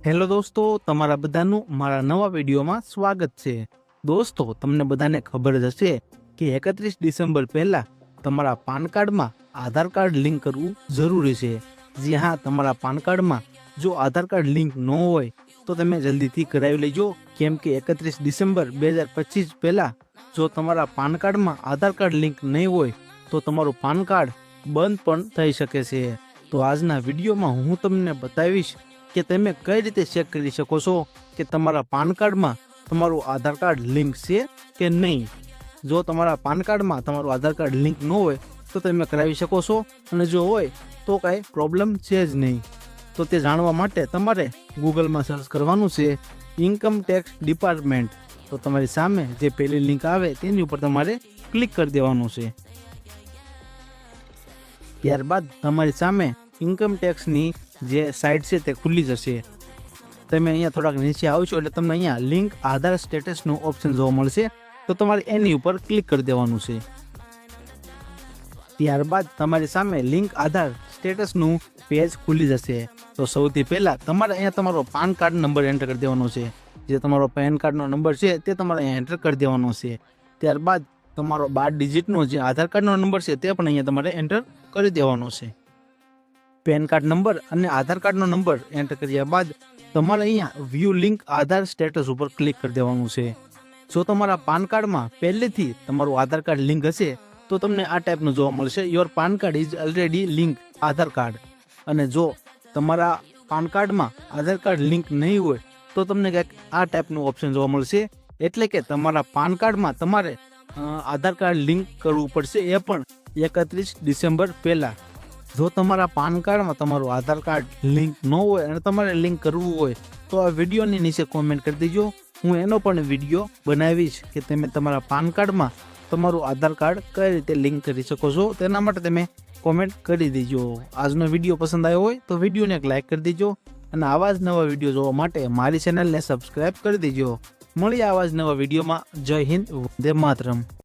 Hello દોસ્તો, તમારા બધાનું મારા નવા વિડીયોમાં સ્વાગત છે। દોસ્તો, તમને બધાને ખબર જ હશે કે 31 ડિસેમ્બર પહેલા તમારા પાન કાર્ડમાં આધાર કાર્ડ લિંક કરવું જરૂરી છે। જી હા, તમારા પાન કાર્ડમાં જો આધાર કાર્ડ લિંક ન હોય તો તમે જલ્દીથી કરાવી લેજો, કેમ કે 31 ડિસેમ્બર 2025 પહેલા જો તમારા પાન કાર્ડમાં આધાર કાર્ડ લિંક નહીં હોય તો તમારું પાન કાર્ડ બંધ પણ થઈ શકે છે। તો આજના વિડીયોમાં હું તમને બતાવીશ કે તમે કઈ રીતે ચેક કરી શકો છો કે તમારા પાન કાર્ડમાં તમારું આધાર કાર્ડ લિંક છે કે નહીં। જો તમારા પાન કાર્ડમાં તમારું આધાર કાર્ડ લિંક ન હોય તો તમે કરાવી શકો છો, અને જો હોય તો કાંઈ પ્રોબ્લેમ છે જ નહીં। તો તે જાણવા માટે તમારે ગૂગલમાં સર્ચ કરવાનું છે ઇન્કમ ટેક્સ ડિપાર્ટમેન્ટ। તો તમારી સામે જે પહેલી લિંક આવે તેની ઉપર તમારે ક્લિક કરી દેવાનું છે। ત્યારબાદ તમારી સામે ઇન્કમ ટેક્સની જે સાઇટ છે તે ખુલ્લી જશે। તમે અહીંયા થોડાક નીચે આવશો એટલે તમને અહીંયા લિંક આધાર સ્ટેટસનું ઓપ્શન જોવા મળશે, તો તમારે એની ઉપર ક્લિક કરી દેવાનું છે। ત્યારબાદ તમારી સામે લિંક આધાર સ્ટેટસનું પેજ ખુલી જશે। તો સૌથી પહેલાં તમારે અહીંયા તમારો પાન કાર્ડ નંબર એન્ટર કરી દેવાનો છે। જે તમારો પેન કાર્ડનો નંબર છે તે તમારે અહીંયા એન્ટર કરી દેવાનો છે। ત્યારબાદ તમારો 12 ડિજિટનો જે આધાર કાર્ડનો નંબર છે તે પણ અહીંયા તમારે એન્ટર કરી દેવાનો છે। પેન કાર્ડ નંબર અને આધાર કાર્ડનો નંબર એન્ટર કર્યા બાદ તમારે અહીંયા વ્યૂ લિંક આધાર સ્ટેટસ ઉપર ક્લિક કરી દેવાનું છે। જો તમારા પાન કાર્ડમાં પહેલેથી તમારું આધાર કાર્ડ લિંક હશે તો તમને આ ટાઈપનું જોવા મળશે, your PAN card is already link Aadhaar card. અને જો તમારા પાન કાર્ડમાં આધાર કાર્ડ લિંક નહીં હોય તો તમને કંઈક આ ટાઈપનું ઓપ્શન જોવા મળશે, એટલે કે તમારા પાન કાર્ડમાં તમારે આધાર કાર્ડ લિંક કરવું પડશે, એ પણ 31 ડિસેમ્બર પહેલાં। જો તમારા પાન કાર્ડમાં તમારું આધાર કાર્ડ લિંક ન હોય અને તમારે લિંક કરવું હોય તો આ વિડીયોની નીચે કોમેન્ટ કરી દેજો, હું એનો પણ વિડીયો બનાવીશ કે તમે તમારા પાન કાર્ડમાં તમારું આધાર કાર્ડ કઈ રીતે લિંક કરી શકો છો, તેના માટે તમે કોમેન્ટ કરી દેજો। આજનો વિડીયો પસંદ આવ્યો હોય તો વિડીયોને એક લાઇક કરી દેજો, અને આવા જ નવા વિડીયો જોવા માટે મારી ચેનલને સબસ્ક્રાઈબ કરી દેજો। મળીએ આવા જ નવા વિડીયોમાં। જય હિન્દ, વંદે માતરમ।